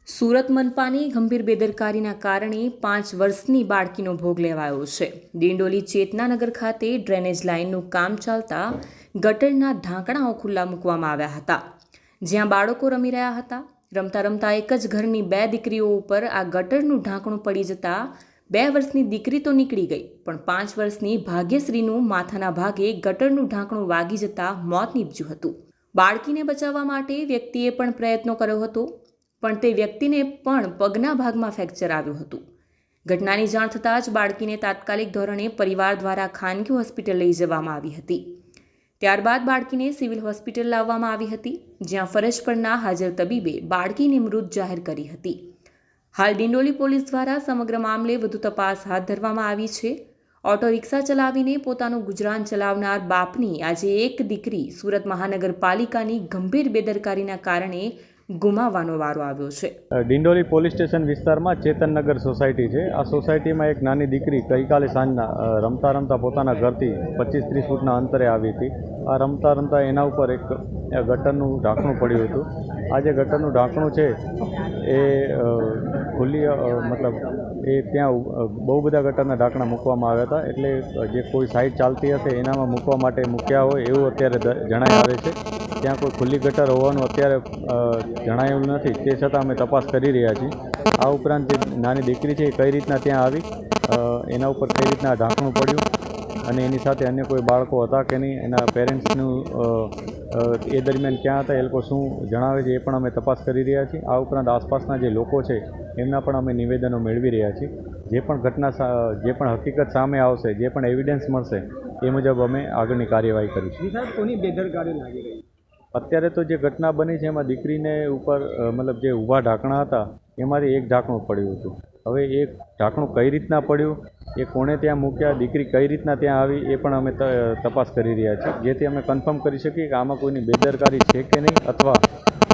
સુરત મનપાની ગંભીર બેદરકારીના કારણે 5 વર્ષની બાળકીનો ભોગ લેવાયો છે। ડિંડોલી ચેતનાનગર ખાતે ડ્રેનેજ લાઇનનું કામ ચાલતા ગટરના ઢાંકણાઓ ખુલ્લા મૂકવામાં આવ્યા હતા, જ્યાં બાળકો રમી રહ્યા હતા। રમતા રમતા એક જ ઘરની 2 દીકરીઓ ઉપર આ ગટરનું ઢાંકણું પડી જતા 2 વર્ષની દીકરી તો નીકળી ગઈ, પણ 5 વર્ષની ભાગ્યશ્રીનું માથાના ભાગે ગટરનું ઢાંકણું વાગી જતા મોત નીપજ્યું હતું। બાળકીને બચાવવા માટે વ્યક્તિએ પણ પ્રયત્નો કર્યો હતો, પણ તે વ્યક્તિને પણ પગના ભાગમાં ફ્રેક્ચર આવ્યું હતું। ઘટનાની જાણ થતાં જ બાળકીને તાત્કાલિક ધોરણે પરિવાર દ્વારા ખાનગી હોસ્પિટલ લઈ જવામાં આવી હતી। ત્યારબાદ બાળકીને સિવિલ હોસ્પિટલ લાવવામાં આવી હતી, જ્યાં ફરજ પરના હાજર તબીબે બાળકીને મૃત જાહેર કરી હતી। હાલ ડિંડોલી પોલીસ દ્વારા સમગ્ર મામલે વધુ તપાસ હાથ ધરવામાં આવી છે। ઓટો રિક્ષા ચલાવીને પોતાનું ગુજરાન ચલાવનાર બાપની આજે એક દીકરી સુરત મહાનગરપાલિકાની ગંભીર બેદરકારીના કારણે ગુમાવવાનો વારો આવ્યો છે। ડિંડોલી પોલીસ સ્ટેશન વિસ્તારમાં ચેતનનગર સોસાયટી છે। આ સોસાયટીમાં એક નાની દીકરી ગઈકાલે સાંજના રમતા રમતા પોતાના ઘરથી 25-30 ફૂટના અંતરે આવી હતી। આ રમતા રમતા એના ઉપર એક ગટરનું ઢાંકણું પડ્યું હતું। આ જે ગટરનું ઢાંકણું છે એ ખુલ્લી મતલબ એ ત્યાં બહુ બધા ગટરના ઢાંકણા મૂકવામાં આવ્યા હતા, એટલે જે કોઈ સાઇટ ચાલતી હશે એનામાં મૂકવા માટે મૂક્યા હોય એવું અત્યારે જણાઈ આવે છે। ત્યાં કોઈ ખુલ્લી ગટર હોવાનું અત્યારે જણાયું નથી, તે છતાં અમે તપાસ કરી રહ્યા છીએ। આ ઉપરાંત જે નાની દીકરી છે એ કઈ રીતના ત્યાં આવી, એના ઉપર કઈ રીતના ઢાંકણું પડ્યું અને એની સાથે અન્ય કોઈ બાળકો હતા કે નહીં, એના પેરેન્ટ્સનું એ દરમિયાન ક્યાં હતા, એ લોકો શું જણાવે છે એ પણ અમે તપાસ કરી રહ્યા છીએ। આ ઉપરાંત આસપાસના જે લોકો છે એમના પણ અમે નિવેદનો મેળવી રહ્યા છીએ। જે પણ હકીકત સામે આવશે, જે પણ એવિડન્સ મળશે એ મુજબ અમે આગળની કાર્યવાહી કરીશું। કોની બેદરકારી લાગી રહી? અત્યારે તો જે ઘટના બની છે એમાં દીકરીને ઉપર મતલબ જે ઊભા ઢાંકણા હતા એમાંથી એક ઢાંકણું પડ્યું હતું। હવે એ ઢાંકણું કઈ રીતના પડ્યું, એ કોણે ત્યાં મૂક્યા, દીકરી કઈ રીતના ત્યાં આવી, એ પણ અમે તપાસ કરી રહ્યા છીએ, જેથી અમે કન્ફર્મ કરી શકીએ કે આમાં કોઈની બેદરકારી છે કે નહીં, અથવા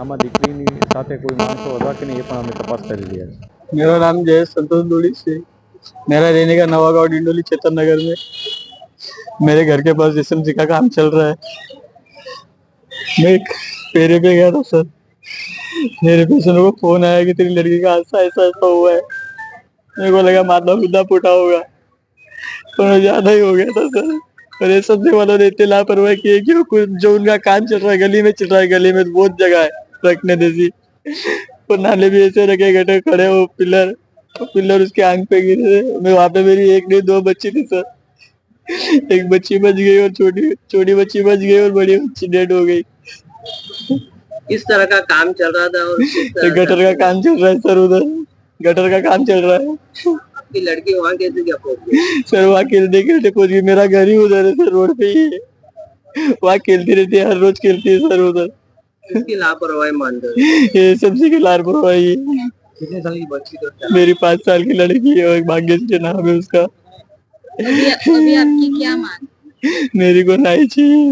આમાં દીકરીની સાથે કોઈ માણસો હતા કે નહીં, એ પણ અમે તપાસ કરી રહ્યા છીએ। मेरा नाम जय संतोष डोली से, मेरा रहने का नवा गाँव डिंडोली चेतन नगर में। मेरे घर के पास एसएमसी का काम चल रहा है। मैं एक फेरे पे गया था सर, मेरे पेशेंट को फोन आया कि तेरी लड़की का ऐसा ऐसा ऐसा हुआ है। मेरे को लगा माता पिता फूटा होगा, पर ज्यादा ही हो गया था सर। और ये सबसे वालों ने इतनी लापरवाही की है कि कुछ जो उनका काम चल रहा है गली में चल रहा है, गली में बहुत जगह है रखने जैसी, और नाले भी ऐसे रखे गटर खड़े हो पिलर उसके आंख पे गिरे। मैं वहाँ पे मेरी एक नहीं 2 बच्ची थी सर, एक बच्ची बच गई और छोटी बच्ची बच गई और बड़ी बच्ची डेड हो गई। किस तरह का काम चल रहा था और गटर का काम चल रहा है सर, उधर गटर का काम चल रहा है। आपकी लड़की वहाँ कैसे क्या पहुंच गई? सर वहाँ खेलते पहुंच गई। मेरा घर ही उधर है सर, रोड पे ही है। वहाँ खेलती रहती है, हर रोज खेलती है सर उधर। किसकी लापरवाही मानते हो? ये सबसे की लापरवाही है। कितने साल की बच्ची तो? मेरी 5 साल की लड़की है और भाग्यश्री नाम है उसका। अभी आपकी क्या मांग? मेरी को नहीं चाहिए।